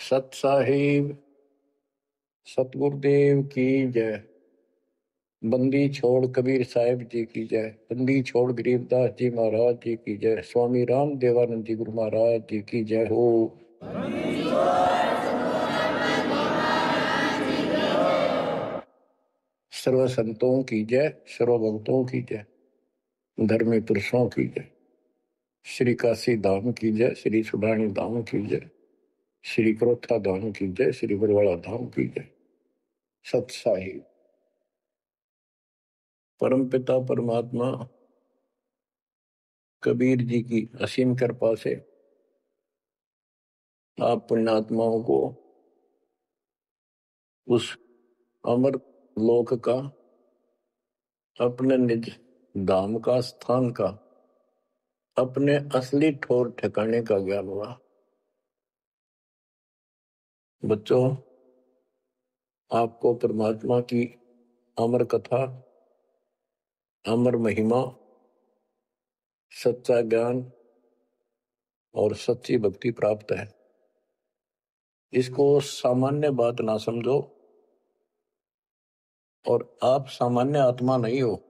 सत साहिब सतगुरुदेव की जय। बंदी छोड़ कबीर साहिब जी की जय। बंदी छोड़ गरीबदास जी महाराज जी की जय। स्वामी राम देवानंद जी गुरु महाराज जी की जय हो। सर्व संतों की जय, सर्व भक्तों की जय, धर्मी पुरुषों की जय। श्री काशी धाम की जय, श्री सुडानी धाम की जय, श्री क्रोथा धाम की जय, श्री बरवाड़ा धाम की जय। सत साहिब परम पिता परमात्मा कबीर जी की असीम कृपा से आप पुण्यात्माओं को उस अमर लोक का, अपने निज धाम का, स्थान का, अपने असली ठोर ठिकाने का ज्ञान हुआ। बच्चों, आपको परमात्मा की अमर कथा, अमर महिमा, सच्चा ज्ञान और सच्ची भक्ति प्राप्त है। इसको सामान्य बात ना समझो, और आप सामान्य आत्मा नहीं हो।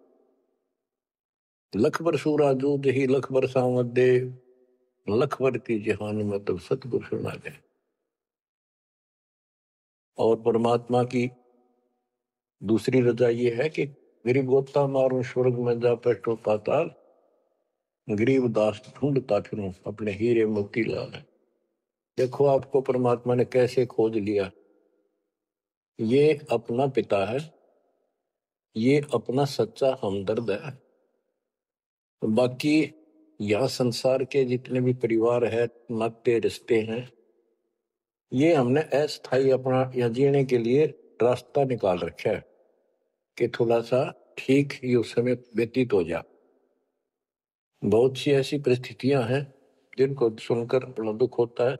लख बर सूरा जूद ही लख बर सावत दे, लख बर की जहान में तब सतगुरु सुना दे। और परमात्मा की दूसरी रजा ये है कि गरीब गोता मारू स्वर्ग में जा पेटो पाताल, गरीब दास ढूंढता फिरूं अपने हीरे मोती लाल। देखो आपको परमात्मा ने कैसे खोज लिया। ये अपना पिता है, ये अपना सच्चा हमदर्द है। बाकी यह संसार के जितने भी परिवार है, नाते रिश्ते हैं, ये हमने अस्थाई अपना यह जीने के लिए रास्ता निकाल रखा है कि थोड़ा सा ठीक ये उस समय व्यतीत हो जा। बहुत सी ऐसी परिस्थितियां हैं जिनको सुनकर बड़ा दुख होता है।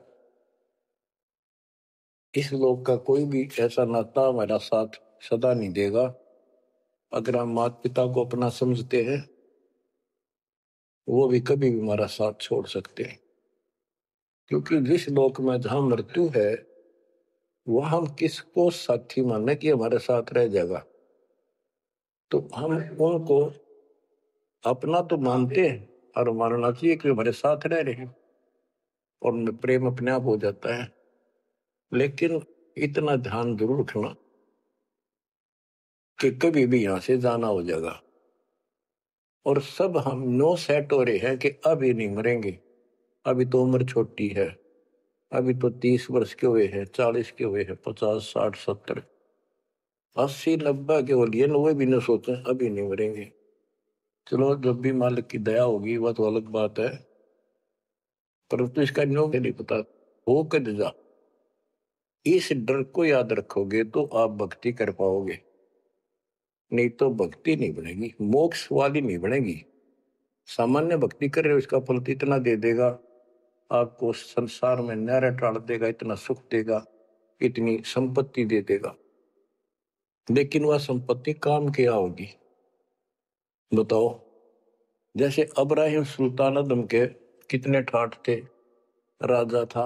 इस लोक का कोई भी ऐसा नाता हमारा साथ सदा नहीं देगा। अगर हम माता पिता को अपना समझते हैं, वो भी कभी भी हमारा साथ छोड़ सकते हैं। क्योंकि जिस लोक में जहां मृत्यु है, वह हम किसको साथी माने कि हमारे साथ रह जाएगा। तो हम उनको अपना तो मानते हैं और मानना चाहिए कि हमारे साथ रह रहे हैं, और प्रेम अपने आप हो जाता है। लेकिन इतना ध्यान जरूर रखना कि कभी भी यहां से जाना हो जाएगा। और सब हम नो सेट हो रहे हैं कि अभी नहीं मरेंगे, अभी तो उम्र छोटी है, अभी तो 30 वर्ष के हुए हैं, 40 के हुए हैं, 50, 60, 70, 80, 90 के हो लिए, वो भी न सोचे अभी नहीं मरेंगे। चलो, जब भी मालिक की दया होगी वह तो अलग बात है, परंतु इसका न्यों नहीं पता हो कद जा। इस डर को याद रखोगे तो आप भक्ति कर पाओगे, नहीं तो भक्ति नहीं बनेगी, मोक्ष वाली नहीं बनेगी। सामान्य भक्ति कर रहे हो, इसका फल तो इतना दे देगा, आपको संसार में न्यारा टाल देगा, इतना सुख देगा, इतनी संपत्ति दे देगा। लेकिन वह संपत्ति काम क्या होगी बताओ। जैसे अब्राहिम सुल्तान अदम के कितने ठाठ थे, राजा था,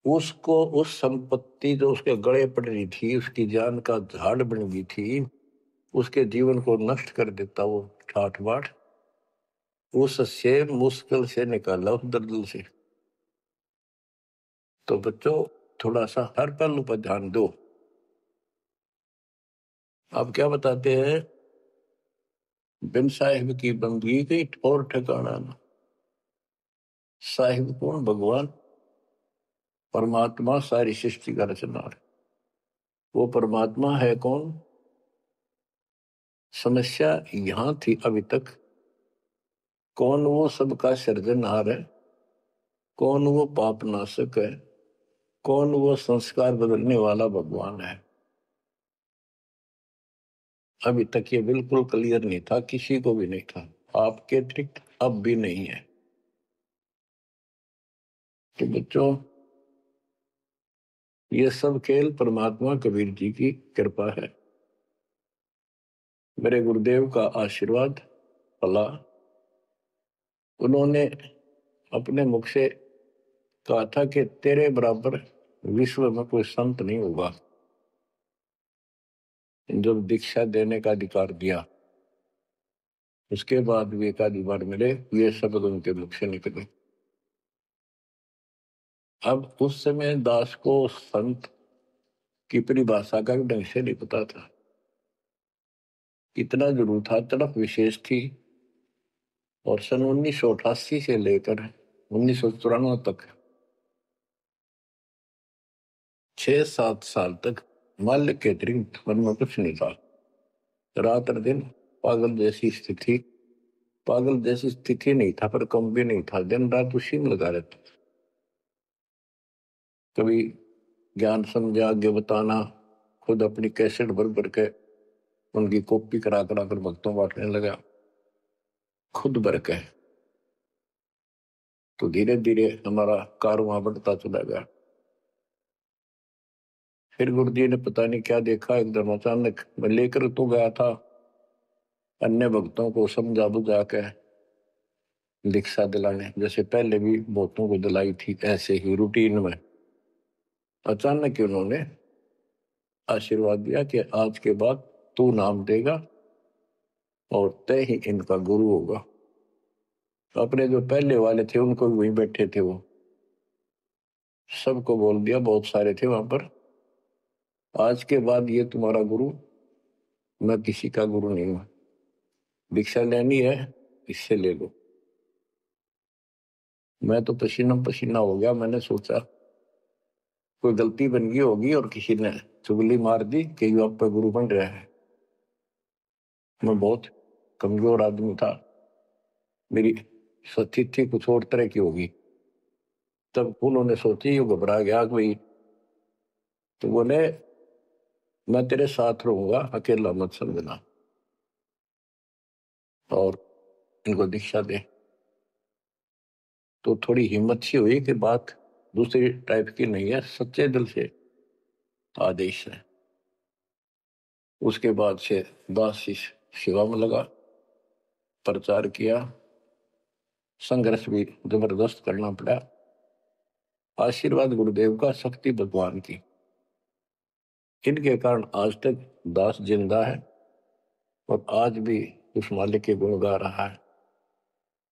उसको उस संपत्ति जो उसके गले पड़ रही थी, उसकी जान का झाड़ बन गई थी, उसके जीवन को नष्ट कर देता वो ठाठ बाट, उससे मुश्किल से निकाला उस दलदल से। तो बच्चों, थोड़ा सा हर पहलू पर ध्यान दो। आप क्या बताते हैं, बिन साहिब की बंदगी गई और ठिकाना ना। साहिब कौन? भगवान परमात्मा, सारी सृष्टि का रचनार। वो परमात्मा है कौन? समस्या यहां थी अभी तक, कौन वो सबका सृजनहार है, कौन वो पाप नाशक है, कौन वो संस्कार बदलने वाला भगवान है। अभी तक ये बिल्कुल क्लियर नहीं था, किसी को भी नहीं था, आपके अतिरिक्त अब भी नहीं है। तो बच्चों, ये सब खेल परमात्मा कबीर जी की कृपा है, मेरे गुरुदेव का आशीर्वाद फला। उन्होंने अपने मुख से कहा था कि तेरे बराबर विश्व में कोई संत नहीं होगा। जब दीक्षा देने का अधिकार दिया, उसके बाद भी एक आधी बार मिले, ये शब्द उनके मुख से निकले। अब उस समय दास को संत की परिभाषा का भी ढंग से नहीं पता था। इतना जरूर था, तड़प विशेष थी। और सन 1988 से लेकर 1994 तक 6-7 साल तक माल्य के अतिरिक्त मन में कुछ नहीं था। रात और दिन पागल जैसी स्थिति। पागल जैसी स्थिति नहीं था, पर कम भी नहीं था। दिन रात उसी में लगा रहता। कभी ज्ञान समझा आगे बताना, खुद अपनी कैसेट भर भर के उनकी कॉपी करा करा कर भक्तों बांटने लगा, खुद भर के। तो धीरे धीरे हमारा कारवां बढ़ता चला गया। फिर गुरु जी ने पता नहीं क्या देखा, एकदम अचानक मैं लेकर तो गया था अन्य भक्तों को समझा बुझा के दीक्षा दिलाने, जैसे पहले भी बहुतों को दिलाई थी, ऐसे ही रूटीन में। अचानक ही उन्होंने आशीर्वाद दिया कि आज के बाद तू नाम देगा और तय ही इनका गुरु होगा। तो अपने जो पहले वाले थे उनको भी वहीं बैठे थे, वो सबको बोल दिया, बहुत सारे थे वहां पर, आज के बाद ये तुम्हारा गुरु, मैं किसी का गुरु नहीं हूं। दीक्षा लेनी है, इससे ले लो। मैं तो पसीना पसीना हो गया। मैंने सोचा कोई गलती बन गई होगी और किसी ने चुगली मार दी कि यू आप पे गुरु बन रहा है। मैं बहुत कमजोर आदमी था, मेरी स्थिति कुछ और तरह की होगी। तब उन्होंने सोची, ये घबरा गया कोई, तो बोले मैं तेरे साथ रहूंगा, अकेला मत समझना, और इनको दीक्षा दे। तो थोड़ी हिम्मत सी हुई कि बात दूसरी टाइप की नहीं है, सच्चे दिल से आदेश है। उसके बाद से दास सेवा में लगा, प्रचार किया, संघर्ष भी जबरदस्त करना पड़ा। आशीर्वाद गुरुदेव का, शक्ति भगवान की, इनके कारण आज तक दास जिंदा है और आज भी उस मालिक के गुण गा रहा है।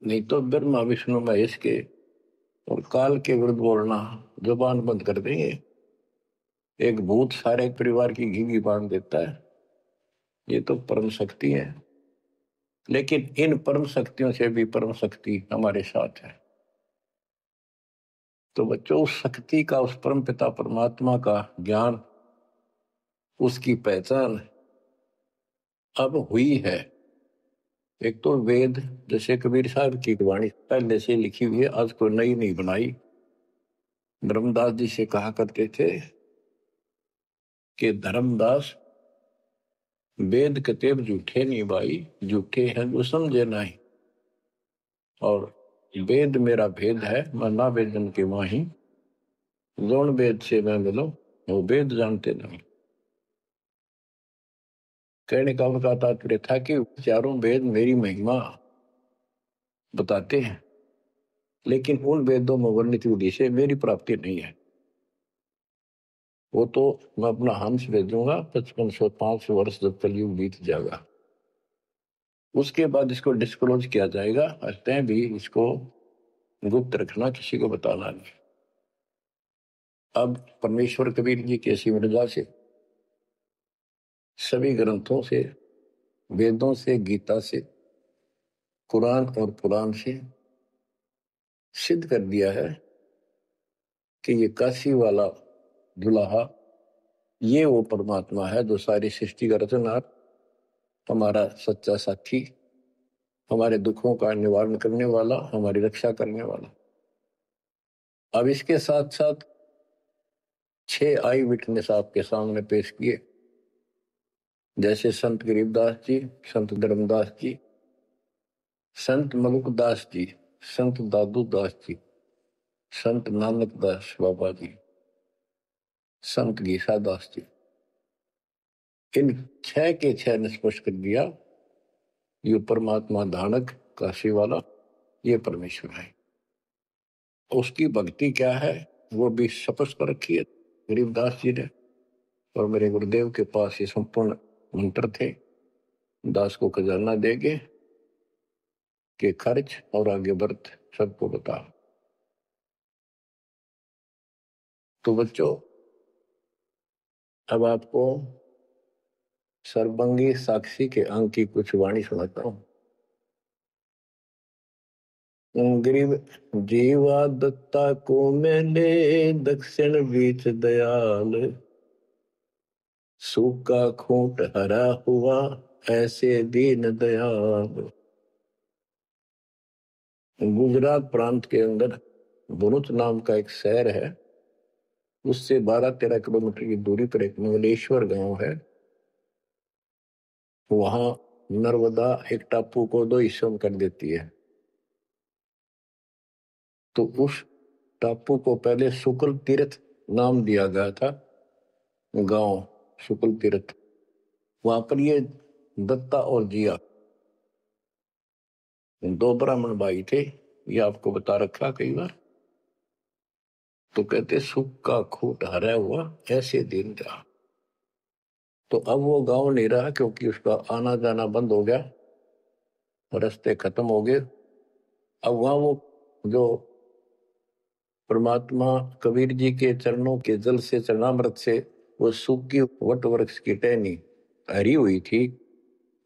नहीं तो ब्रह्मा विष्णु महेश के और काल के विरुद्ध बोलना जुबान बंद कर देंगे। एक भूत सारे परिवार की घी बांध देता है, ये तो परम शक्ति है। लेकिन इन परम शक्तियों से भी परम शक्ति हमारे साथ है। तो बच्चों, उस शक्ति का, उस परम पिता परमात्मा का ज्ञान, उसकी पहचान अब हुई है। एक तो वेद, जैसे कबीर साहब की वाणी पहले से लिखी हुई है, आज कोई नई नहीं बनाई। धर्मदास जी से कहा करते थे कि धर्मदास वेद कतेब झूठे नहीं भाई, झूठे हैं जो समझे नहीं। और वेद मेरा भेद है, मैं ना वेदन के माही, जौन वेद से मैं मिलो वो वेद जानते नहीं। कहने का उनका तात्पर्य था कि चारों वेद मेरी महिमा बताते हैं, लेकिन उन वेदों में वर्णित विधि से मेरी प्राप्ति नहीं है। वो तो मैं अपना हंस भेजूंगा 5505 वर्ष जब कलयुग बीत जाएगा, उसके बाद इसको डिस्क्लोज किया जाएगा। हंसते भी इसको गुप्त रखना, किसी को बताना नहीं। अब परमेश्वर कबीर जी की ऐसी मृदा से, सभी ग्रंथों से, वेदों से, गीता से, कुरान और पुराण से सिद्ध कर दिया है कि ये काशी वाला दुल्हा, ये वो परमात्मा है जो सारी सृष्टि का रचनहार, हमारा सच्चा साथी, हमारे दुखों का निवारण करने वाला, हमारी रक्षा करने वाला। अब इसके साथ साथ 6 आई विटनेस आपके सामने पेश किए, जैसे संत गरीबदास जी, संत धर्मदास जी, संत मलुकदास जी, संत दादू दास जी, संत नानक दास बाबा जी, संत गीसा दास जी। इन 6 के 6 ने स्पष्ट कर दिया, ये परमात्मा धानक काशी वाला, ये परमेश्वर है। उसकी भक्ति क्या है वो भी स्पष्ट कर रखी है गरीबदास जी ने। और मेरे गुरुदेव के पास ये संपूर्ण मंत्र थे, दास को खजाना देगे कि खर्च और आगे बढ़ सबको बता। तो बच्चों, अब आपको सर्वंगी साक्षी के अंग की कुछ वाणी सुनाता हूं। गरीब जीवा दत्ता को मैंने दक्षिण बीच दयाल, सूखा खूंट हरा हुआ ऐसे दीन दयाल। गुजरात प्रांत के अंदर भरूच नाम का एक शहर है, उससे 12-13 किलोमीटर की दूरी पर एक मंगलेश्वर गांव है। वहां नर्मदा एक टापू को 2 हिस्सों में कर देती है। तो उस टापू को पहले शुक्ल तीर्थ नाम दिया गया था, गांव शुक्ल तीर्थ। वहां पर ये दत्ता और जिया 2 ब्राह्मण भाई थे, ये आपको बता रखा कई बार। तो कहते सूखा खूंट हरा हुआ ऐसे दिन था। तो अब वो गांव नहीं रहा क्योंकि उसका आना जाना बंद हो गया, रास्ते खत्म हो गए। अब वहां वो जो परमात्मा कबीर जी के चरणों के जल से चरणामृत से वो सूखी वट वृक्ष की टहनी हरी हुई थी,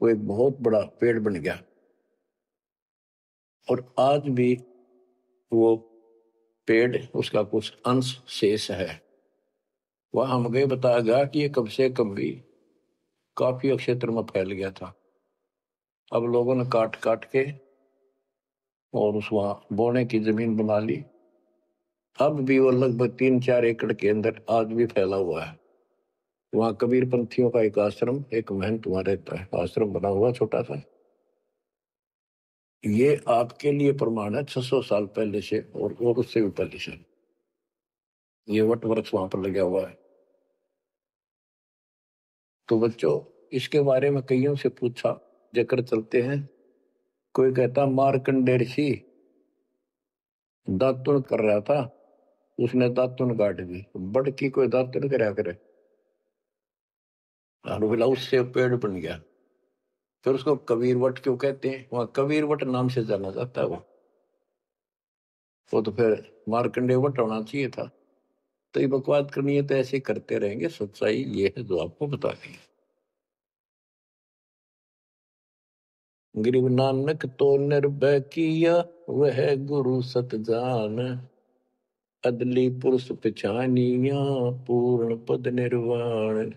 वो एक बहुत बड़ा पेड़ बन गया। और आज भी वो पेड़, उसका कुछ अंश शेष है। वह हम गए, बताया गया कि ये कब से कब भी काफी क्षेत्र में फैल गया था। अब लोगों ने काट काट के और उस वहां बोने की जमीन बना ली। अब भी वो लगभग 3-4 एकड़ के अंदर आज भी फैला हुआ है। वहां कबीर पंथियों का एक आश्रम, एक महंत वहां रहता है, आश्रम बना हुआ छोटा सा। ये आपके लिए प्रमाण है 600 साल पहले से और उससे भी पहले से ये वट वृक्ष वहां पर लगा हुआ है। तो बच्चों, इसके बारे में कईयों से पूछा, जकर चलते हैं। कोई कहता मार्कंडेय ऋषि दातुन कर रहा था, उसने दातुन काट दी। बड़ की कोई दातुन करया करे, और बोला उससे पेड़ बन गया। फिर उसको कबीर वट क्यों कहते हैं? वहां कबीर वट नाम से जाना जाता है वो तो फिर मार्कंडेय वट होना चाहिए था। तो ये बकवाद करनी है तो ऐसे करते रहेंगे। सच्चाई ये है जो आपको बता दी। गरीब नानक तो निर्भय किया वह गुरु सत जान, अदली पुरुष पिछानिया पूर्ण पद निर्वाण।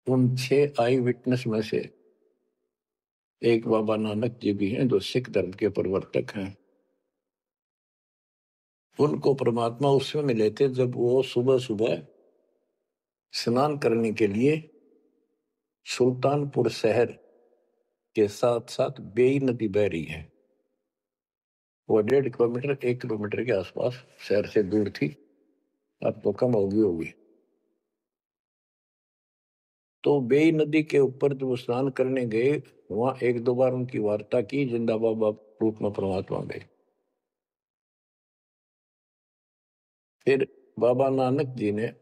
उन 6 आई विटनेस में से एक बाबा नानक जी भी हैं, जो सिख धर्म के प्रवर्तक हैं। उनको परमात्मा उस समय मिले थे जब वो सुबह सुबह स्नान करने के लिए सुल्तानपुर शहर के साथ साथ बेई नदी बह रही है, वो 1.5 किलोमीटर 1 किलोमीटर के आसपास शहर से दूर थी, अब तो कम होगी। तो बेई नदी के ऊपर जब स्नान करने गए, वहां 1-2 बार उनकी वार्ता की, जिंदा बाबा रूप में परमात्मा गए। फिर बाबा नानक जी ने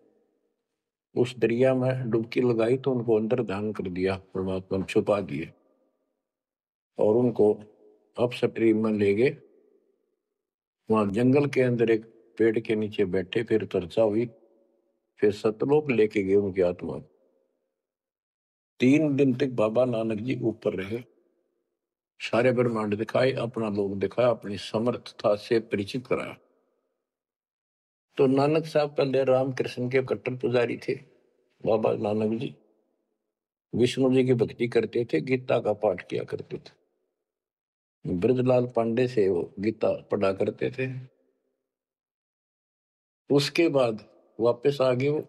उस दरिया में डुबकी लगाई तो उनको अंदर ध्यान कर दिया, परमात्मा ने छुपा दिए और उनको अप स्ट्रीम में ले गए। वहां जंगल के अंदर एक पेड़ के नीचे बैठे, फिर चर्चा हुई, फिर सतलोक लेके गए उनकी आत्मा। 3 दिन तक बाबा नानक जी ऊपर रहे, सारे ब्रह्मांड दिखाए, अपना लोक दिखाया, अपनी समर्थता से परिचित कराया। तो नानक साहब पहले रामकृष्ण के कट्टर पुजारी थे। बाबा नानक जी विष्णु जी की भक्ति करते थे, गीता का पाठ किया करते थे। ब्रजलाल पांडे से वो गीता पढ़ा करते थे। उसके बाद वापस आ गए वो।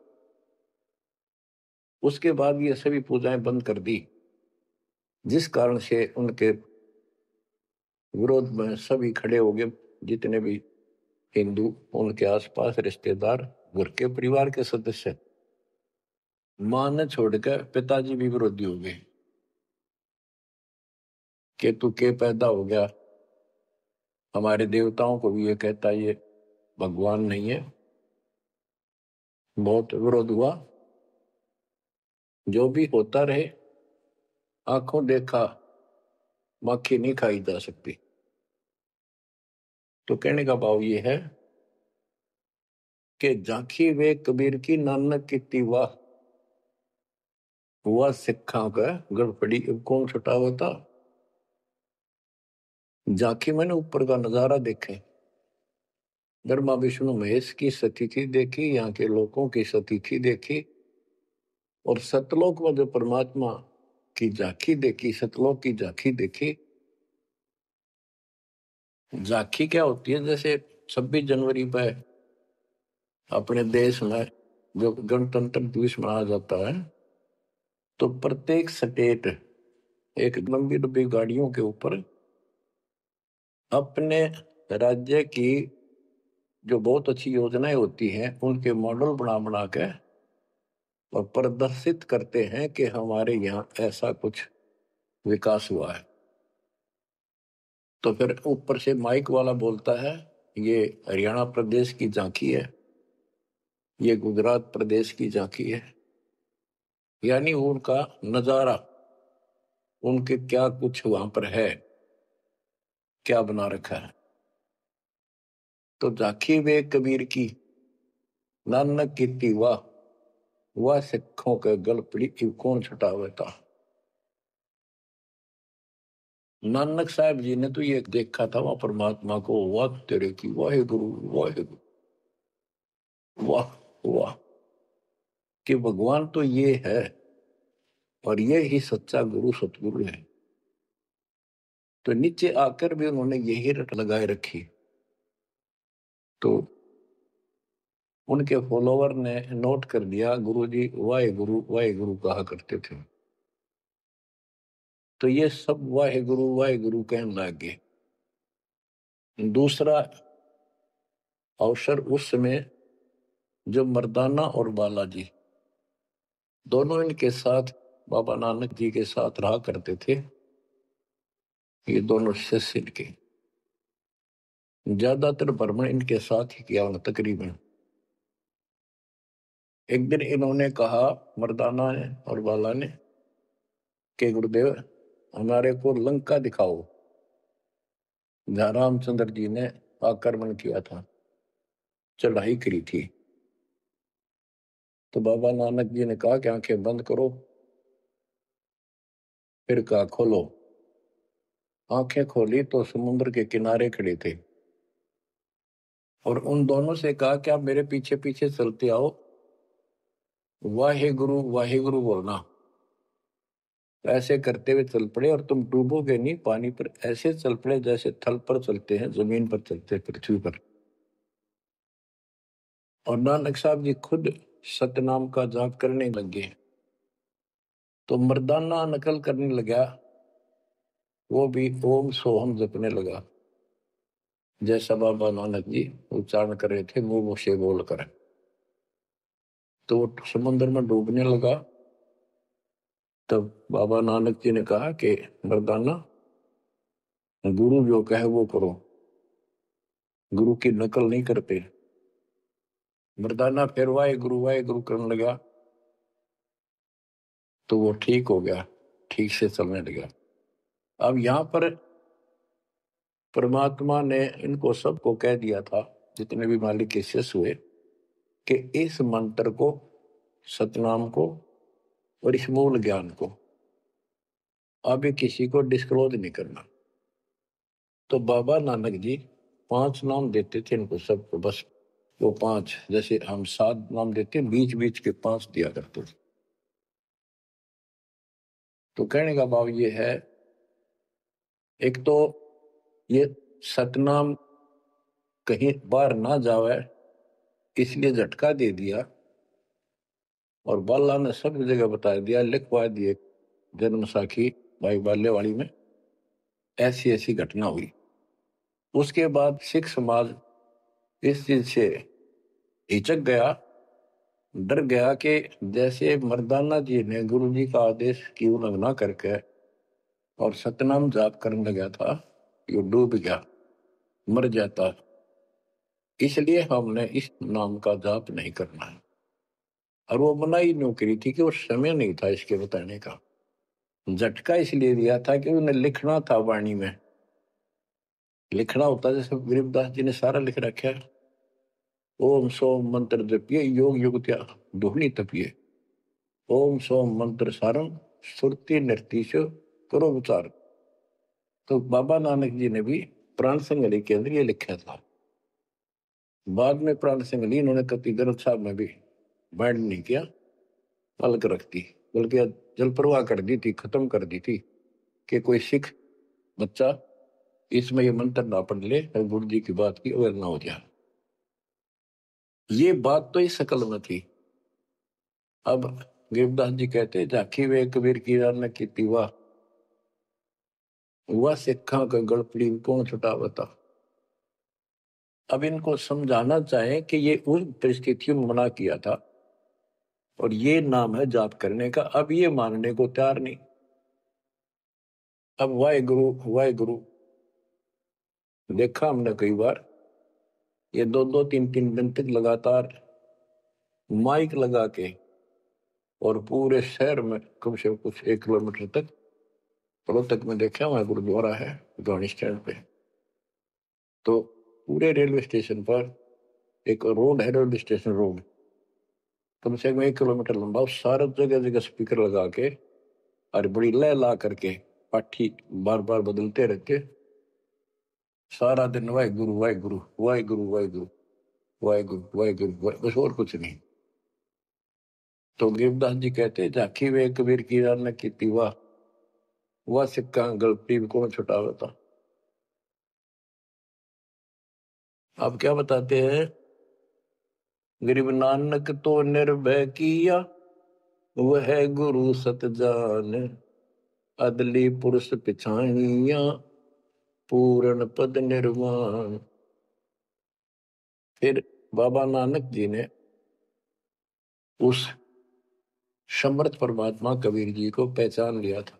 उसके बाद ये सभी पूजाएं बंद कर दी, जिस कारण से उनके विरोध में सभी खड़े हो गए, जितने भी हिंदू, उनके आसपास रिश्तेदार, घर के परिवार के सदस्य। मां ने छोड़कर पिताजी भी विरोधी हो गए कि तू के पैदा हो गया, हमारे देवताओं को भी ये कहता ये भगवान नहीं है। बहुत विरोध हुआ। जो भी होता रहे, आंखों देखा मक्खी नहीं खाई जा सकती। तो कहने का भाव ये है कि झांकी वे कबीर की नानक की वाह, हुआ सिखा का गड़पड़ी कौन छुटा होता। झांकी मैंने ऊपर का नजारा देखे, ब्रह्मा विष्णु महेश की स्थिति देखी, यहाँ के लोगों की स्थिति देखी, और सतलोक में जो परमात्मा की झांकी देखी, सतलोक की झांकी देखी। झांकी क्या होती है? जैसे 26 जनवरी पर अपने देश में जो गणतंत्र दिवस मनाया जाता है, तो प्रत्येक स्टेट एक लंबी लंबी गाड़ियों के ऊपर अपने राज्य की जो बहुत अच्छी योजनाएं होती हैं उनके मॉडल बना बना के और प्रदर्शित करते हैं कि हमारे यहाँ ऐसा कुछ विकास हुआ है। तो फिर ऊपर से माइक वाला बोलता है ये हरियाणा प्रदेश की झांकी है, ये गुजरात प्रदेश की झांकी है। यानी उनका नजारा, उनके क्या कुछ वहां पर है, क्या बना रखा है। तो झांकी वे कबीर की नानक की वाह, वह सिखों के गल पड़ी कौन छुटावता। नानक साहब जी ने तो ये देखा था वहां परमात्मा को, वाह तेरे की वाहे गुरु वाहे गुरु, वाह वाह, कि भगवान तो ये है और ये ही सच्चा गुरु सतगुरु है। तो नीचे आकर भी उन्होंने यही रट लगाए रखी। तो उनके फॉलोवर ने नोट कर दिया गुरु जी वाहे गुरु कहा करते थे। तो ये सब वाहे गुरु कहने लग गए। दूसरा अवसर उस समय जब मर्दाना और बालाजी दोनों इनके साथ बाबा नानक जी के साथ रहा करते थे। ये दोनों शिष्य इनके ज्यादातर भ्रमण इनके साथ ही किया तकरीबन। एक दिन इन्होंने कहा मर्दाना ने और बाला ने कि गुरुदेव हमारे को लंका दिखाओ, जहां रामचंद्र जी ने आक्रमण किया था, चढ़ाई करी थी। तो बाबा नानक जी ने कहा कि आंखें बंद करो, फिर कहा खोलो। आंखें खोली तो समुद्र के किनारे खड़े थे और उन दोनों से कहा कि आप मेरे पीछे पीछे चलते आओ, वाहे गुरु बोलना। ऐसे करते हुए चल पड़े और तुम डूबोगे नहीं पानी पर, ऐसे चल पड़े जैसे थल पर चलते हैं, जमीन पर चलते हैं, पृथ्वी पर। और नानक साहब जी खुद सतनाम का जाप करने लगे। तो मर्दाना नकल करने लगा, वो भी ओम सोहम जपने लगा जैसा बाबा नानक जी उच्चारण कर रहे थे मुंह से बोलकर। तो वो समुद्र में डूबने लगा। तब बाबा नानक जी ने कहा कि मर्दाना गुरु जो कहे वो करो, गुरु की नकल नहीं करते। मर्दाना फिर वाहे गुरु करने लगा तो वो ठीक हो गया, ठीक से चलने लगा। अब यहां पर परमात्मा ने इनको सबको कह दिया था, जितने भी मालिक के शिष्य हुए, कि इस मंत्र को, सतनाम को और इस मूल ज्ञान को अभी किसी को डिस्क्लोज नहीं करना। तो बाबा नानक जी 5 नाम देते थे इनको सबको, बस वो 5, जैसे हम 7 नाम देते हैं, बीच बीच के 5 दिया करते थे। तो कहने का भाव ये है, एक तो ये सतनाम कहीं बाहर ना जावे इसलिए झटका दे दिया, और बाला ने सब जगह बता दिया, लिखवा दिए जन्म साखी भाई बाल्यवाड़ी में ऐसी ऐसी घटना हुई। उसके बाद सिख समाज इस चीज से हिचक गया, डर गया कि जैसे मर्दाना जी ने गुरु जी का आदेश की उल्लंघना करके और सतनाम जाप करने लगा था, ये डूब गया। मर जाता। इसलिए हमने इस नाम का जाप नहीं करना है। और वो बनाई नौकरी थी कि वो समय नहीं था इसके बताने का। झटका इसलिए दिया था कि उन्हें लिखना था वाणी में, लिखना होता जैसे गरीबदास जी ने सारा लिख रखा है। ओम सोम मंत्र जपिए, योग युगत्या दोहनी तपिए। ओम सोम मंत्र सारम, सुरति नृतीश करो विचार। तो बाबा नानक जी ने भी प्राण संगली के अंदर ये लिखा था। बाद में प्राण संगली इन्होंने कति ग्रंथ साहब में भी बैंड नहीं किया, अलग रख दी, बल्कि जल प्रवाह कर दी थी, खत्म कर दी थी कि कोई सिख बच्चा इसमें ये मंत्र ना पढ़ ले और गुरु जी की बात की अवहेलना हो जाए। ये बात तो इस शकल में थी। अब गरीबदास जी कहते झाकी वे कबीर की न की वाह, वह सिखा का गड़पड़ी कौन छुटावता। अब इनको समझाना चाहे कि ये उन परिस्थितियों में मना किया था और ये नाम है जाप करने का। अब ये मानने को तैयार नहीं। अब वाहे गुरु देखा हमने कई बार, ये 2-2 3-3 दिन तक लगातार माइक लगा के और पूरे शहर में कम से कम कुछ 1 किलोमीटर तक, रोहतक में देखा वहां गुरुद्वारा है गाड़ी स्टैंड पे, तो पूरे रेलवे स्टेशन पर एक रोड है, रेलवे स्टेशन रोड कम से कम 1 किलोमीटर लंबा, सारा जगह जगह स्पीकर लगा के और बड़ी लय ला करके पाठी बार बार बदलते रहते, सारा दिन वाहे गुरु वाहे गुरु वाहे गुरु वाहे गुरु वाहे गुरु वाहे गुरु, बस और कुछ नहीं। तो गिरदास जी कहते झाकी वे कबीर की न की वाह, वह सिक्का गलती कौन छुटावता। आप क्या बताते हैं, गरीब नानक तो निर्भय किया, वह गुरु सत जान, अदली पुरुष पिछाइया, पूर्ण पद निर्वाण। फिर बाबा नानक जी ने उस समर्थ परमात्मा कबीर जी को पहचान लिया था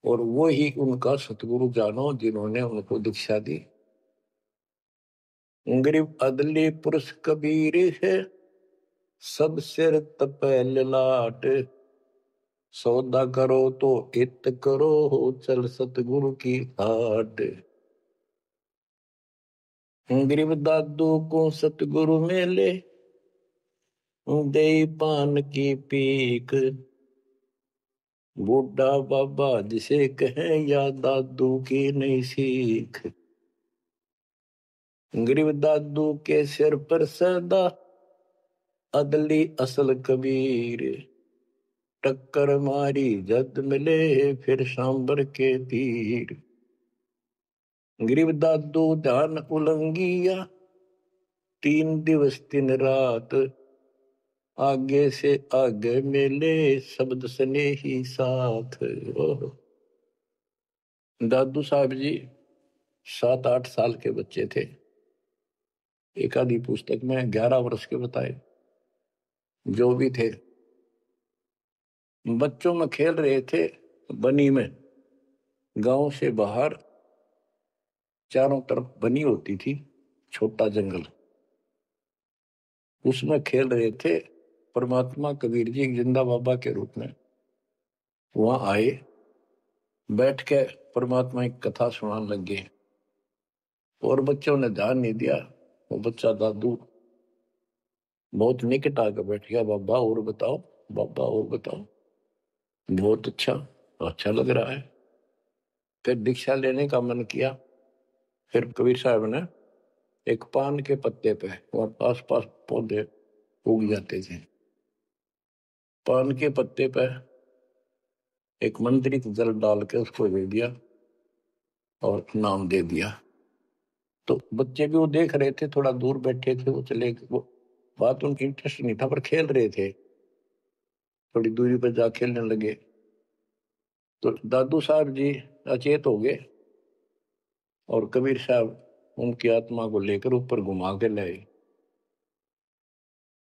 और वो ही उनका सतगुरु जानो जिन्होंने उनको दीक्षा दी। गरीब अदली पुरुष कबीर है, सब सिर तपै ललाट, सौदा करो तो इत करो, चल सतगुरु की हाट। गरीब दादू को सतगुरु मेले, दे पान की पीक, बूढ़ा बाबा जिसे कहे या दादू की नहीं सीख। गरीब दादू के सिर पर सदा, अदली असल कबीर, टक्कर मारी जद मिले फिर सांबर के तीर। गरीब दादू ध्यान उलंगिया, 3 दिवस 3 रात, आगे से आगे मिले शब्द सने ही साथ। दादू साहब जी 7-8 साल के बच्चे थे, एक आधी पुस्तक में 11 वर्ष के बताए, जो भी थे बच्चों में खेल रहे थे बनी में। गांव से बाहर चारों तरफ बनी होती थी, छोटा जंगल, उसमें खेल रहे थे। परमात्मा कबीर जी जिंदा बाबा के रूप में वहां आए, बैठ के परमात्मा की कथा सुनाने लगे और बच्चों ने ध्यान नहीं दिया। वो बच्चा दादू बहुत निकट आकर बैठ गया, बाबा और बताओ, बाबा और बताओ। बहुत अच्छा, अच्छा लग रहा है। फिर दीक्षा लेने का मन किया। फिर कबीर साहब ने एक पान के पत्ते पे, और आस पास पौधे उग जाते थे, पान के पत्ते पे एक मंत्रित जल डाल के उसको दे दिया और नाम दे दिया। तो बच्चे भी वो देख रहे थे, थोड़ा दूर बैठे थे, वो चले, वो बात उनकी इंटरेस्ट नहीं था पर खेल रहे थे, थोड़ी दूरी पर जा खेलने लगे। तो दादू साहब जी अचेत हो गए और कबीर साहब उनकी आत्मा को लेकर ऊपर घुमा के लाए।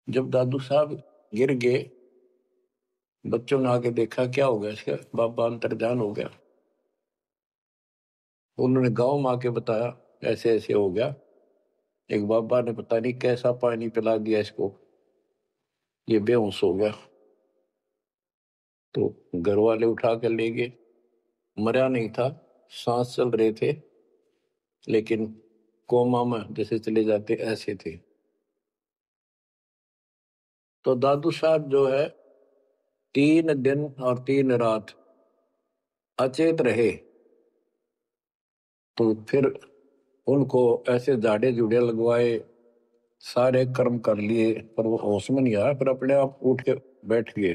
जब दादू साहब गिर गए, बच्चों ने आके देखा क्या हो गया इसका, बाबा अंतर्ध्यान हो गया। उन्होंने गांव में आके बताया, ऐसे ऐसे हो गया। एक बाबा ने पता नहीं कैसा पानी पिला दिया इसको, ये बेहोश हो गया। तो घर वाले उठा कर ले गए, मरा नहीं था, सांस चल रहे थे, लेकिन कोमा में जैसे चले जाते ऐसे थे। तो दादू साहब जो है 3 दिन और 3 रात अचेत रहे। तो फिर उनको ऐसे झाड़े झूड़े लगवाए, सारे कर्म कर लिए, पर वो होश में नहीं आया, फिर अपने आप उठ के बैठ गए।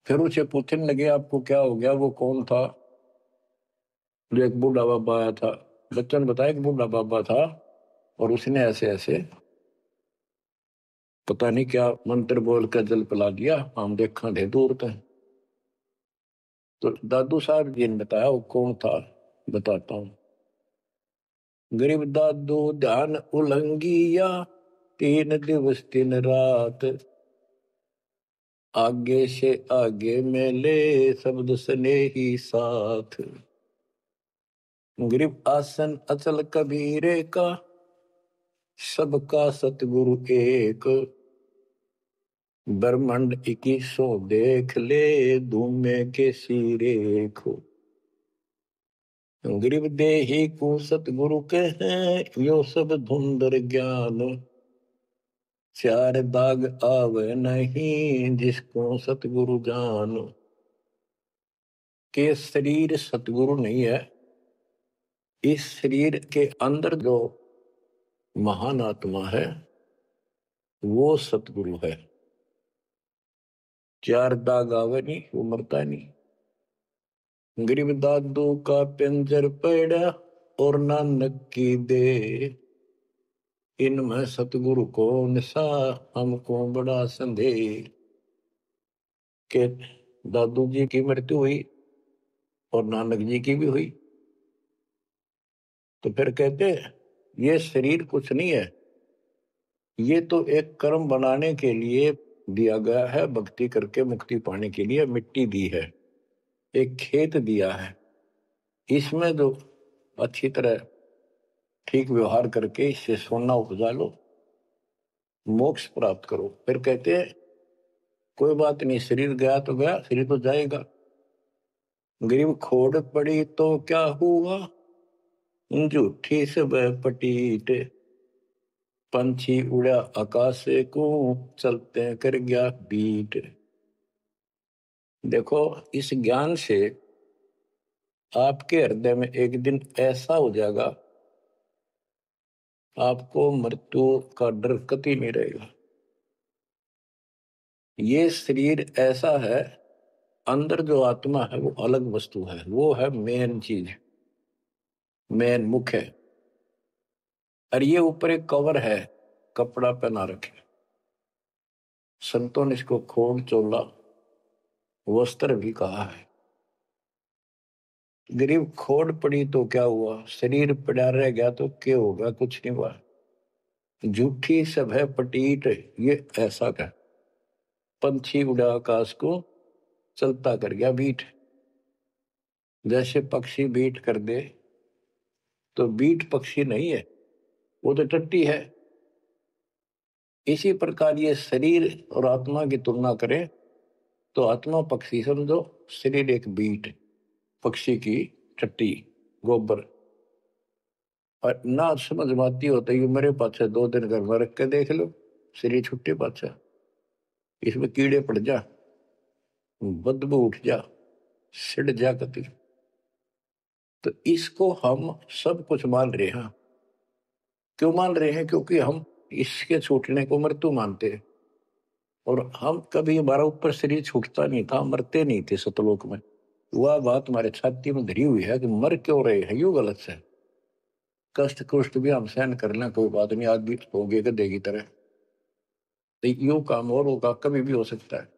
फिर उसे पूछने लगे आपको क्या हो गया, वो कौन था। जो एक बूढ़ा बाबा आया था, बच्चों ने बताया कि बूढ़ा बाबा था और उसने ऐसे ऐसे पता नहीं क्या मंत्र बोल कर जल पिला दिया, हम देखा थे दूर तक। तो दादू साहब जी ने बताया वो कौन था, बताता हूँ। गरीब दादू ध्यान उलंगिया, 3 दिवस 3 रात, आगे से आगे मेले शब्द सने ही साथ। गरीब आसन अचल कबीरे का, सबका सतगुरु एक, ब्रह्मांड 2100 देख ले, धूमे के सिरेखो। गरीब देही को सतगुरु कहे, यो सब धुंधर ज्ञान, 4 दाग आवे नहीं, जिसको सतगुरु जान। के शरीर सतगुरु नहीं है, इस शरीर के अंदर जो महान आत्मा है वो सतगुरु है। 4 दाग आवे नहीं, वो मरता नहीं। गरीब दादू का पिंजर पड़ा और नानक की दे, इनमें सतगुरु को निशा, हमको बड़ा संदेह। के दादू जी की मृत्यु हुई और नानक जी की भी हुई। तो फिर कहते ये शरीर कुछ नहीं है, ये तो एक कर्म बनाने के लिए दिया गया है, भक्ति करके मुक्ति पाने के लिए मिट्टी दी है, एक खेत दिया है, इसमें जो अच्छी तरह ठीक व्यवहार करके इससे सोना उपजा लो, मोक्ष प्राप्त करो। फिर कहते हैं कोई बात नहीं, शरीर गया तो गया, शरीर तो जाएगा। गरीब खोड़ पड़ी तो क्या हुआ, झूठी सब पटीट, पंछी उड़ा आकाश को, चलते कर गया बीट। देखो इस ज्ञान से आपके हृदय में एक दिन ऐसा हो जाएगा, आपको मृत्यु का डर कभी नहीं रहेगा। ये शरीर ऐसा है, अंदर जो आत्मा है वो अलग वस्तु है, वो है मेन चीज, मेन मुख्य है। और ये ऊपर एक कवर है, कपड़ा पहना रखे, संतों ने इसको खोड़ चोला वस्त्र भी कहा है। गरीब खोड़ पड़ी तो क्या हुआ, शरीर पड़ा रह गया तो क्या होगा, कुछ नहीं हुआ। झूठी सब है पटीट, ये ऐसा का पंछी उड़ा आकाश को, चलता कर गया बीट। जैसे पक्षी बीट कर दे तो बीट पक्षी नहीं है, वो तो टट्टी है। इसी प्रकार ये शरीर और आत्मा की तुलना करें तो आत्मा पक्षी समझो, शरीर एक बीट पक्षी की टट्टी, गोबर। और ना समझ में आती होता है मेरे पास 2 दिन घर में रख के देख लो, शरीर छुट्टे पाछा, इसमें कीड़े पड़ जा, बदबू उठ जा, सिड़ जा कति। तो इसको हम सब कुछ मान रहे हैं। क्यों मान रहे हैं, क्योंकि हम इसके छूटने को मृत्यु मानते हैं। और हम कभी, हमारा ऊपर शरीर छूटता नहीं था, मरते नहीं थे सतलोक में। वह बात हमारे छाती में धरी हुई है कि मर क्यों रहे हैं, यू गलत है। कष्ट कुष्ट भी हम सहन कर लें, कोई बात नहीं, आदमी हो गए गधे की तरह, तो यू काम और होगा, कभी भी हो सकता है।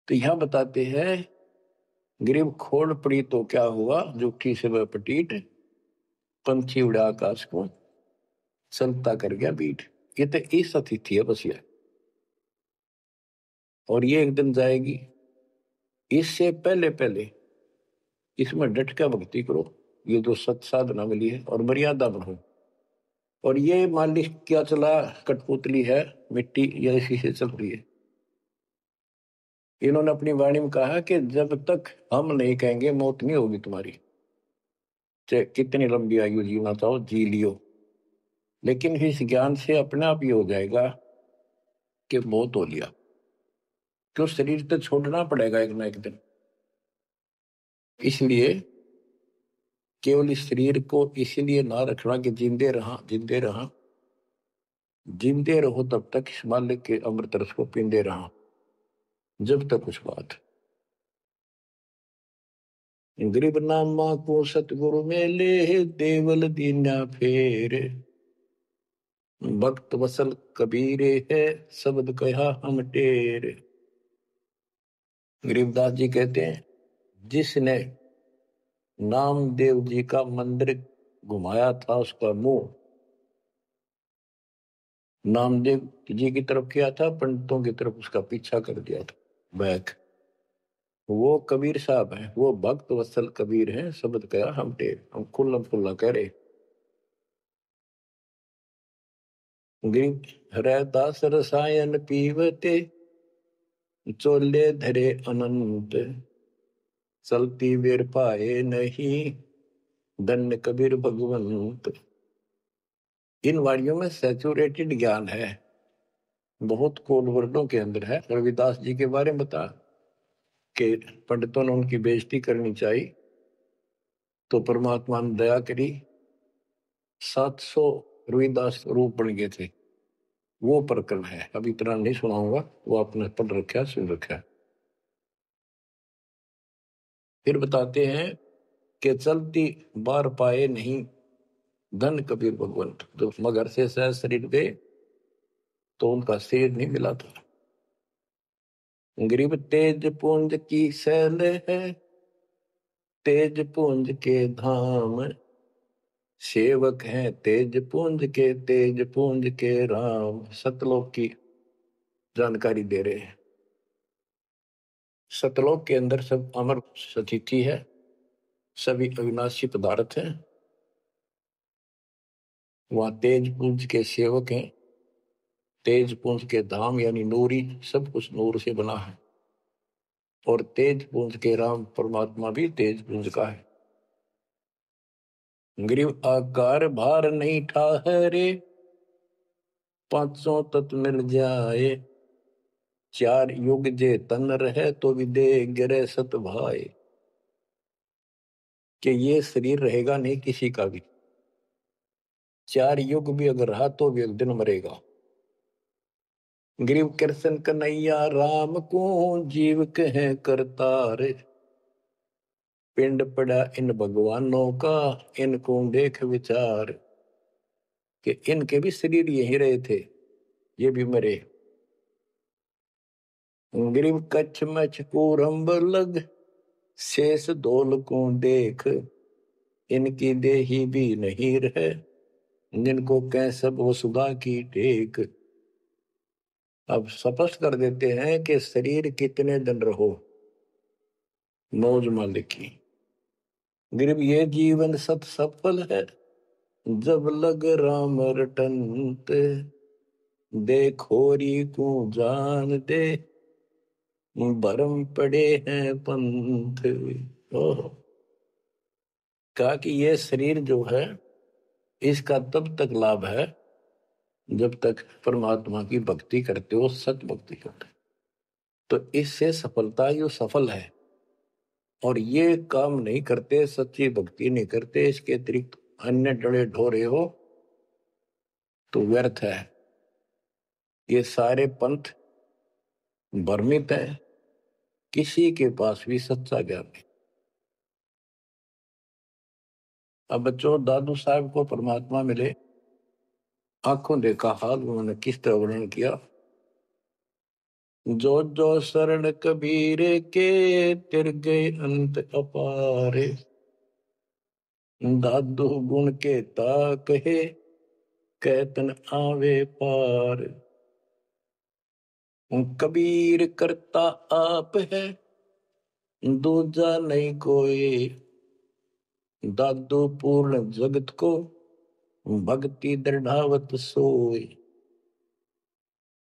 तो यहां बताते हैं गरीब खोड़ पड़ी तो क्या हुआ, जूठी से वह पटीट, पंछी उड़ा आकाश को, चलता कर गया बीट। ये तो इस अतिथि है बस ये, और ये एक दिन जाएगी। इससे पहले पहले इसमें डट कर भक्ति करो, ये जो सत साधना मिली है, और मर्यादा में हो। और ये मान ली क्या चला, कठपुतली है, मिट्टी या इसी से चल रही है। इन्होंने अपनी वाणी में कहा कि जब तक हम नहीं कहेंगे मौत नहीं होगी तुम्हारी, चाहे कितनी लंबी आयु जीना चाहो जी लियो, लेकिन इस ज्ञान से अपने आप ये हो जाएगा कि मौत हो लिया। क्यों, शरीर तो छोड़ना पड़ेगा एक ना एक दिन। इसलिए केवल इस शरीर को इसलिए ना रखना कि जिंदे रहा जिंदे रहा, जिंदे रहो तब तक इस मालिक के अमृत रस को पींदे रहा, जब तक कुछ बात। गरीब नामा को सतगुरु मेले, देवल दीना फेर, भक्त वसल कबीरे है, शब्द कहा हम टेर। गरीबदास जी कहते हैं, जिसने नामदेव जी का मंदिर घुमाया था उसका मुंह नामदेव जी की तरफ किया था, पंडितों की तरफ उसका पीछा कर दिया था बैक, वो कबीर साहब हैं, वो भक्त वत्सल कबीर हैं, शब्द कहा हम टेर। हम खुल्लम खुल्ला कह रहे। गरीब हरदास रसायन पीवते, चोले धरे अनंत, चलती वीर पाए नहीं, धन्य कबीर भगवंत। इन वाणियों में सैचुरेटेड ज्ञान है, बहुत कोड वर्डों के अंदर है। रविदास जी के बारे में बता कि पंडितों ने उनकी बेइज्जती करनी चाहिए तो परमात्मा ने दया करी, 700 रविदास रूप बन गए थे। वो प्रकरण है, अब इतना नहीं सुनाऊंगा, वो आपने पढ़ रखा सुन रखा। फिर बताते हैं कि चलती बार पाए नहीं, धन कबीर भगवंत। तो मगर से सह शरीर गए तो उनका शरीर नहीं मिला था। गरीब तेज पुंज की सैल है, तेज पुंज के धाम, सेवक हैं तेज पुंज के, तेज पुंज के राम। सतलोक की जानकारी दे रहे हैं। सतलोक के अंदर सब अमर सतिथि है, सभी अविनाशी पदार्थ हैं। वहां तेज पुंज के सेवक हैं, तेज पुंज के धाम यानी नूरी, सब कुछ नूर से बना है। और तेज पुंज के राम परमात्मा भी तेज पुंज का है। गरीब आकार भार नहीं ठहरे, पांचों तत्व मिल जाए, चार युग जे तन रहे तो भी दे गिरे सत भाई। कि ये शरीर रहेगा नहीं किसी का भी, 4 युग भी अगर रहा तो भी एक दिन मरेगा। गरीब कृष्ण कन्हैया राम को, जीव कहे करतार, पिंड पड़ा इन भगवानों का, इनको देख विचार। कि इनके भी शरीर यही रहे थे, ये भी मरे। गरीब कच्छ मच कूरम्ब लग, शेष धोल को देख, इनकी देही भी नहीं रहे, जिनको कह सब वसुधा की टेक। अब स्पष्ट कर देते हैं कि शरीर कितने दिन रहो, मौज मालिक की। गरीब ये जीवन सत सफल है, जब लग राम रटंत, देखोरी को जान दे, भरम पड़े हैं पंथ। ओह, कहा कि ये शरीर जो है इसका तब तक लाभ है जब तक परमात्मा की भक्ति करते हो, सत भक्ति करते हो, तो इससे सफलता यो सफल है। और ये काम नहीं करते, सच्ची भक्ति नहीं करते, इसके अतिरिक्त अन्य डरे ढोरे हो तो व्यर्थ है। ये सारे पंथ भ्रमित है, किसी के पास भी सच्चा ज्ञान नहीं। अब बच्चों, दादू साहब को परमात्मा मिले, आंखों देखा हाल उन्होंने किस तरह वर्णन किया। जो जो शरण कबीर के, तिर गए अंत अपारे, दादू गुण के ता कहे, कैतन आवे पार। कबीर करता आप है, दूजा नहीं कोई, दादू पूर्ण जगत को भक्ति दृढ़ावत सोए।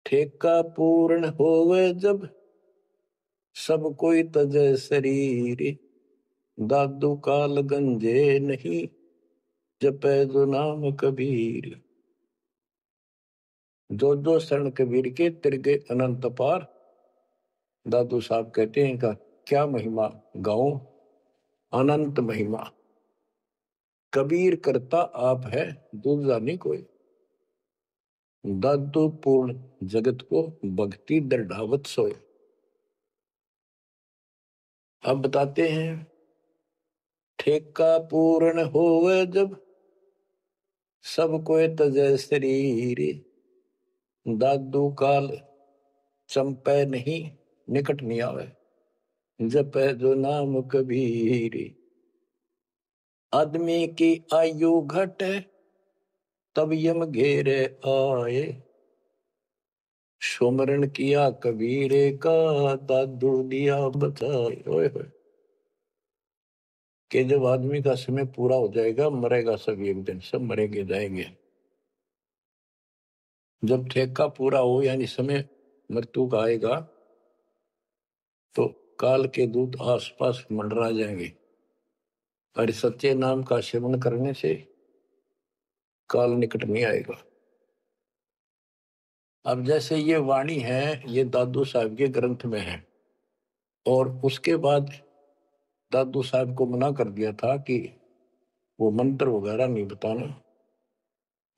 ठेका पूर्ण होवे जब सब कोई तजय शरीर। दादू काल गंजे नहीं जपै जो नाम कबीर। जो शरण कबीर के तिरगे अनंत पार। दादू साहब कहते हैं का क्या महिमा गाऊं, अनंत महिमा। कबीर करता आप है दूसरा नहीं कोई। दादू पूर्ण जगत को भक्ति दृढ़ावत सोए। अब बताते हैं ठेका पूर्ण होवे जब सब कोई तजय शरीर। दादू काल चंपे नहीं निकट नहीं आवे जपै जो नाम कबीर। आदमी की आयु घटे तब यम घेरे आए। सुमरण किया कबीरे का दादू दिया बचाए। ओए होए कि जब आदमी का समय पूरा हो जाएगा मरेगा सब एक दिन, सब मरेंगे जाएंगे। जब ठेका पूरा हो यानी समय मृत्यु का आएगा तो काल के दूत आसपास मंडरा जाएंगे। और सच्चे नाम का सेवन करने से काल निकट नहीं आएगा। अब जैसे ये वाणी है ये दादू साहब के ग्रंथ में है और उसके बाद दादू साहब को मना कर दिया था कि वो मंत्र वगैरह नहीं बताना,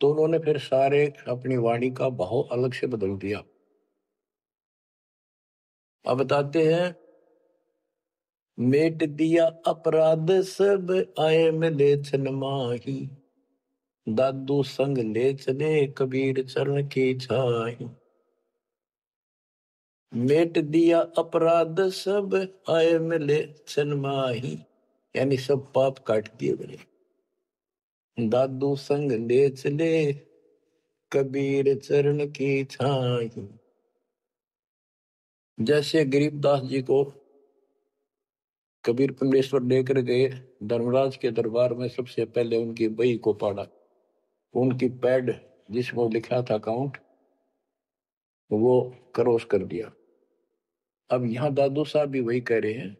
तो उन्होंने फिर सारे अपनी वाणी का भाव अलग से बदल दिया। अब बताते हैं मेट दिया अपराध सब आए मिले छन माही। दादू संग ले चले कबीर चरण की छाई। मेट दिया अपराध सब आए मिले छन माही यानी सब पाप काट दिए गए। दादू संग ले चले कबीर चरण की छाई। जैसे गरीबदास जी को कबीर परमेश्वर लेकर गए धर्मराज के दरबार में, सबसे पहले उनकी बही को पाड़ा, उनकी पैड जिसमें लिखा था काउंट वो क्रॉस कर दिया। अब यहां दादू साहब भी वही कह रहे हैं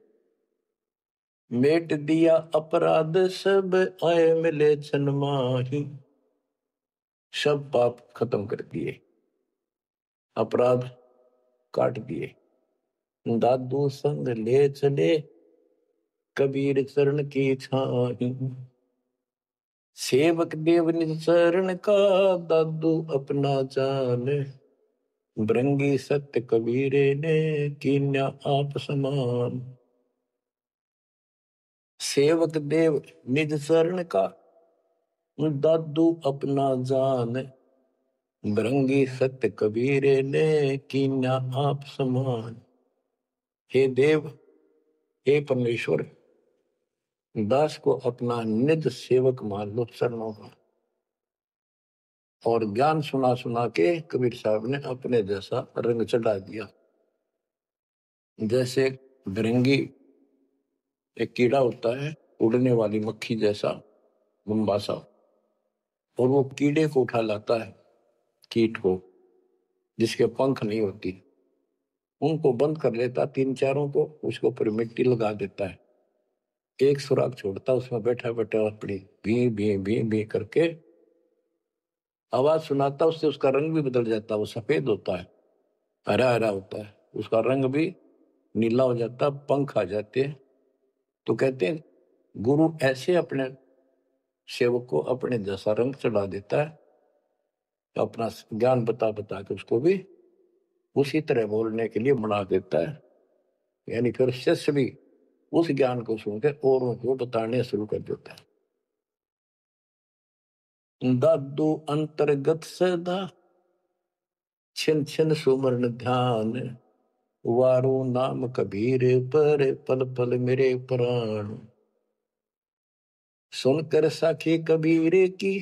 मेट दिया अपराध सब आए मिले छन माही। सब पाप खत्म कर दिए, अपराध काट दिए। दादू संग ले चले कबीर चरण की छाही। सेवक देव निज चरण का दादू अपना जान। भृंगी सत्य कबीरे ने कीन्या आप समान। सेवक देव निज शरण का दादू अपना जान। भृंगी सत्य कबीरे ने कीन्या आप समान। हे देव हे परमेश्वर दास को अपना निज सेवक मान लो चरणों का। और ज्ञान सुना सुना के कबीर साहब ने अपने जैसा रंग चढ़ा दिया। जैसे भृंगी एक कीड़ा होता है उड़ने वाली मक्खी जैसा मुंबासा, और वो कीड़े को उठा लाता है, कीट को जिसके पंख नहीं होती, उनको बंद कर लेता तीन चारों को, उसके ऊपर मिट्टी लगा देता है, एक सुराख छोड़ता, उसमें बैठा बैठा अपनी भी भी भी भी करके आवाज सुनाता, उससे उसका रंग भी बदल जाता, वो सफेद होता है, हरा हरा होता है, उसका रंग भी नीला हो जाता, पंख आ जाते हैं। तो कहते हैं गुरु ऐसे अपने सेवक को अपने जैसा रंग चढ़ा देता है, तो अपना ज्ञान बता बता के उसको भी उसी तरह बोलने के लिए बना देता है। यानी फिर शिष्य भी उस ज्ञान को सुनकर औरों को बताने शुरू कर देता है। दादू अंतर्गत सदा छिन छिन सुमरण ध्यान। वारो नाम कबीर पर पल पल मेरे प्राण। सुनकर साखी कबीर की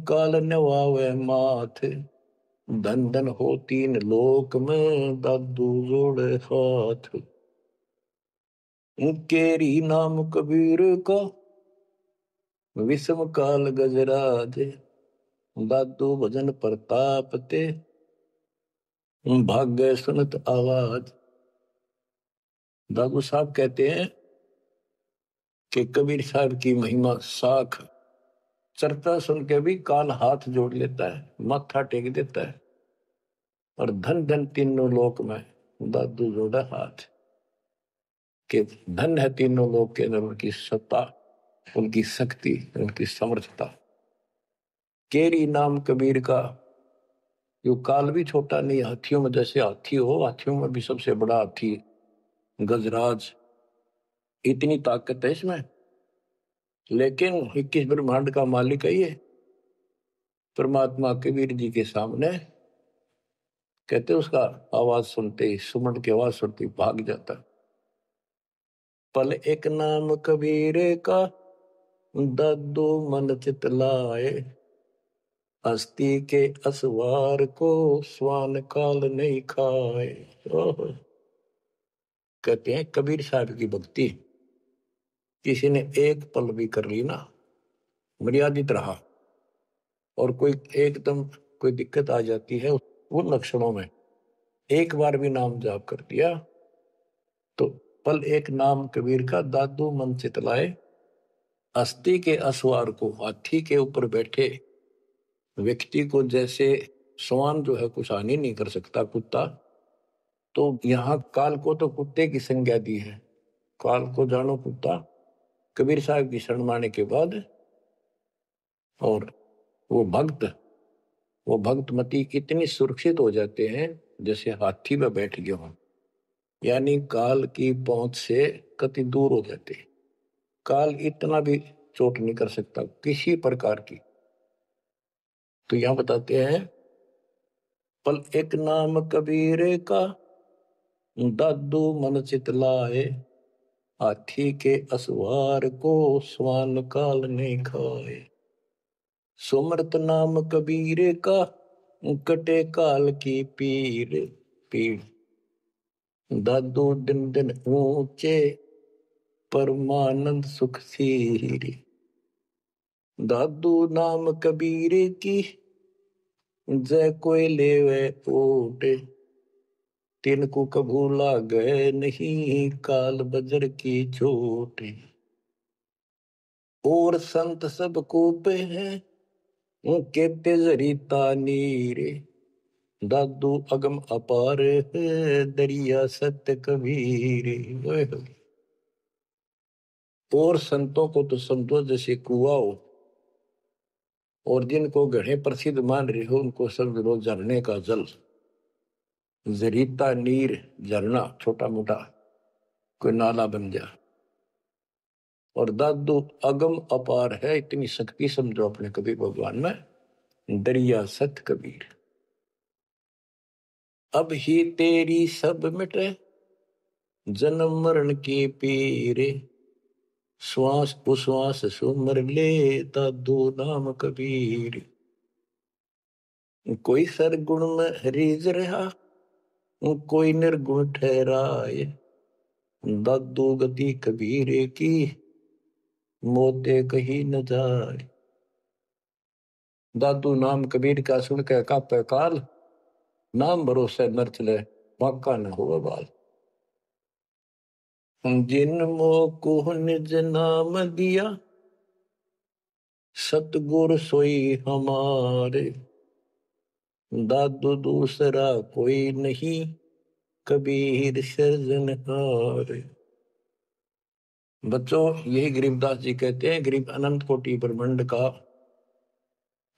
काल नवावे माथ। धन धन हो तीन लोक में दादू जोड़े हाथ। केरी नाम कबीर का विषम काल गजराज, दादू भजन प्रताप ते, भाग्य सुनत आवाज। दादू साहब कहते हैं कि कबीर साहब की महिमा साख, चर्चा सुन के भी काल हाथ जोड़ लेता है, माथा टेक देता है। और धन धन तीनों लोक में दादू जोड़ा हाथ, कि धन है तीनों लोक के अंदर उनकी सत्ता, उनकी शक्ति, उनकी समर्थता। केरी नाम कबीर का, यो काल भी छोटा नहीं, हाथियों में जैसे हाथी हो, हाथियों में भी सबसे बड़ा हाथी गजराज, इतनी ताकत है इसमें। लेकिन 21 ब्रह्मांड का मालिक है ये परमात्मा। कबीर जी के सामने कहते उसका आवाज सुनते ही, सुमन की आवाज सुनते ही भाग जाता। पल एक नाम कबीर का, दादू मन चित लाए, हस्ती के असवार को स्वान काल नहीं खाए। कहते हैं कबीर साहब की भक्ति किसी ने एक पल भी कर ली ना, मर्यादित रहा, और कोई एकदम कोई दिक्कत आ जाती है उन लक्षणों में, एक बार भी नाम जाप कर दिया तो पल एक नाम कबीर का, दादू मन चितलाए, अस्थि के असवार को, हाथी के ऊपर बैठे व्यक्ति को जैसे स्वान जो है कुछ हानि नहीं कर सकता, कुत्ता, तो यहां काल को तो कुत्ते की संज्ञा दी है। काल को जानो कुत्ता, कबीर साहब की शरण माने के बाद। और वो भक्तमती इतनी सुरक्षित हो जाते हैं जैसे हाथी में बैठ गए हों, यानी काल की पहुंच से कति दूर हो जाते। काल इतना भी चोट नहीं कर सकता किसी प्रकार की। तो यहां बताते हैं, पल एक नाम कबीर का, दादू मन चितलाए, हाथी के असवार को स्वान काल नहीं खाए। सुमरत नाम कबीर का, कटे काल की पीड़, दादू दिन दिन ऊंचे, परमानंद सुख सीरी। दादू नाम कबीर की, जय कोई लेवे ओटे, तिनको कभू लागे नहीं, काल बजर की चोट। और संत सब कूपे हैं, उनके तेजरीता नीरे, दादू अगम अपार है, दरिया सत्य कबीर। और संतों को तो समझो जैसे कुआं हो, और जिनको गढ़े प्रसिद्ध मान रहे हो उनको समझ लो झरने का जल। जरीता नीर, झरना छोटा मोटा कोई नाला बन जा। और दादू अगम अपार है, इतनी शक्ति समझो अपने कबीर भगवान में, दरिया सत कबीर। अब ही तेरी सब मिटे, जन्म मरण की पीरे, श्वास उश्वास सुमर ले, दादू नाम कबीर। कोई सरगुण में रीझ रहा, कोई निर्गुण ठहराए, दादू गति कबीर की, मोते कहीं न जाए। दादू नाम कबीर का सुन के कापे काल, नाम भरोसे नर चले, बाका न हो बाल। जिन मोह निज नाम दिया, सतगुर सोई हमारे, दादू दूसरा कोई नहीं, कबीर सृजनहार। बच्चों, यही गरीबदास जी कहते हैं, गरीब अनंत कोटि ब्रह्मांड का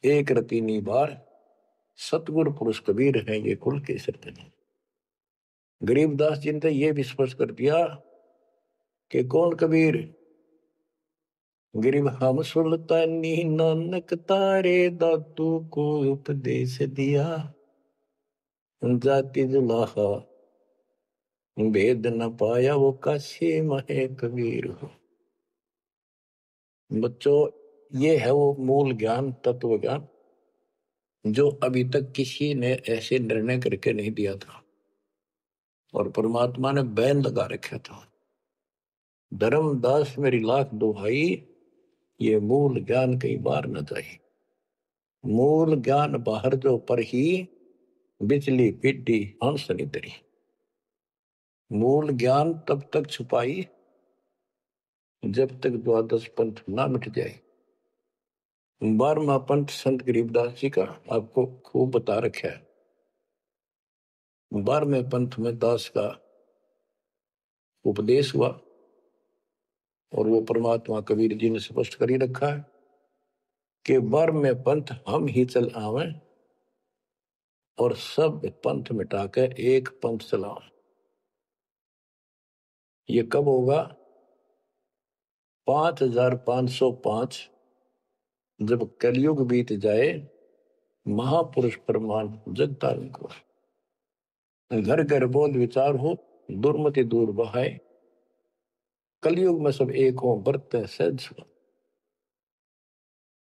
एक रति निबार, सतगुरु पुरुष कबीर है ये कुल के सृजन। गरीबदास जी ने ये भी स्पष्ट कर दिया कि कौन कबीर, गरीब हम सुल्तानी नानक तारे, दादू को उपदेश दिया, जाति जुलाहा भेद न पाया, वो काशी महे कबीर हो। बच्चों, ये है वो मूल ज्ञान, तत्व ज्ञान, जो अभी तक किसी ने ऐसे निर्णय करके नहीं दिया था, और परमात्मा ने बैन लगा रखा था। धर्मदास मेरी लाख दुहाई, ये मूल ज्ञान कहीं बाहर न जाए। मूल ज्ञान बाहर जो पर ही बिजली पिड्डी हंस निदरी। मूल ज्ञान तब तक छुपाई जब तक द्वादश पंथ ना मिट जाए। 12वां पंथ संत गरीबदास जी का आपको खूब बता रखा है। 12वें पंथ में दास का उपदेश हुआ और वो परमात्मा कबीर जी ने स्पष्ट कर ही रखा है कि 12वें पंथ हम ही चल आवे और सब पंथ मिटाकर एक पंथ चलावे। ये कब होगा? 5505 जब कलयुग बीत जाए, महापुरुष प्रमाण जग तारण को, घर घर बोध विचार हो, दुर्मति दूर बहाए, कलयुग में सब एक हो बरते सहज।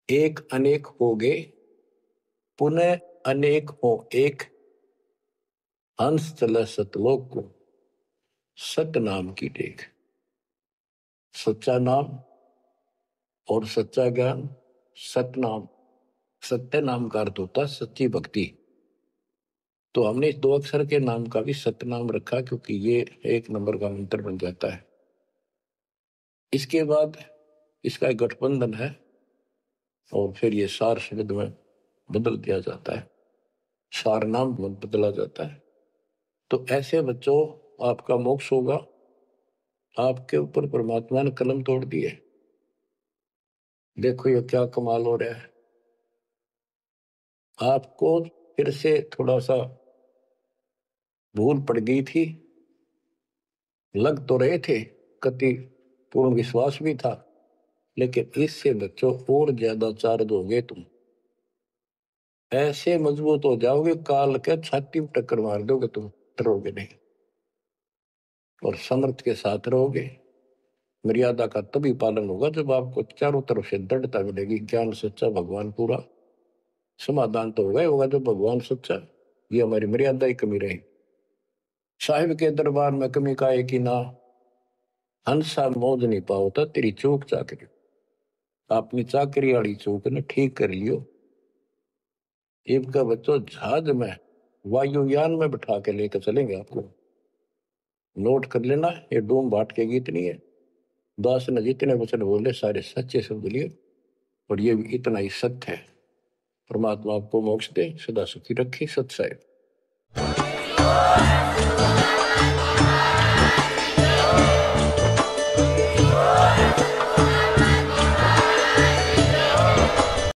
एक अनेक हो गए, पुनः अनेक हो एक, हंस चले सतलोक को, सत्य नाम की टेक। सच्चा नाम और सच्चा ज्ञान, सत्य नाम। सत्य नाम का अर्थ होता सच्ची भक्ति। तो हमने इस 2 अक्षर के नाम का भी सत्य नाम रखा क्योंकि ये 1 नंबर का मंत्र बन जाता है। इसके बाद इसका एक गठबंधन है और फिर ये सार शब्द में बदल दिया जाता है, सार नाम बदला जाता है। तो ऐसे बच्चों आपका मोक्ष होगा। आपके ऊपर परमात्मा ने कलम तोड़ दी है। देखो ये क्या कमाल हो रहा है। आपको फिर से थोड़ा सा भूल पड़ गई थी, लग तो रहे थे, कति पूर्ण विश्वास भी था, लेकिन इससे बच्चों और ज्यादा चार्ज हो गए तुम। ऐसे मजबूत हो जाओगे, काल के छाती में टक्कर मार दोगे तुम, डरोगे नहीं और समर्थ के साथ रहोगे। मर्यादा का तभी पालन होगा जब आपको चारों तरफ से दृढ़ता मिलेगी। ज्ञान सच्चा, भगवान पूरा। समाधान तो होगा जब भगवान सच्चा। ये हमारी मर्यादा ही कमी रही। साहिब के दरबार में कमी का एक ही ना, हंसा मौज नहीं पाओता तेरी चूक चाकरी। अपनी चाकरी वाली चूक ने ठीक कर लियो। इनका बच्चों जहाज में, वायुयान में बिठा के लेकर चलेंगे आपको। नोट कर लेना, ये डूम बाट के गीत नहीं है। दास ने जितने वचन बोले सारे सच्चे शब्द लिए और ये भी इतना ही सत्य है। परमात्मा आपको मोक्ष दे, सदा सुखी रखे। सत साहिब।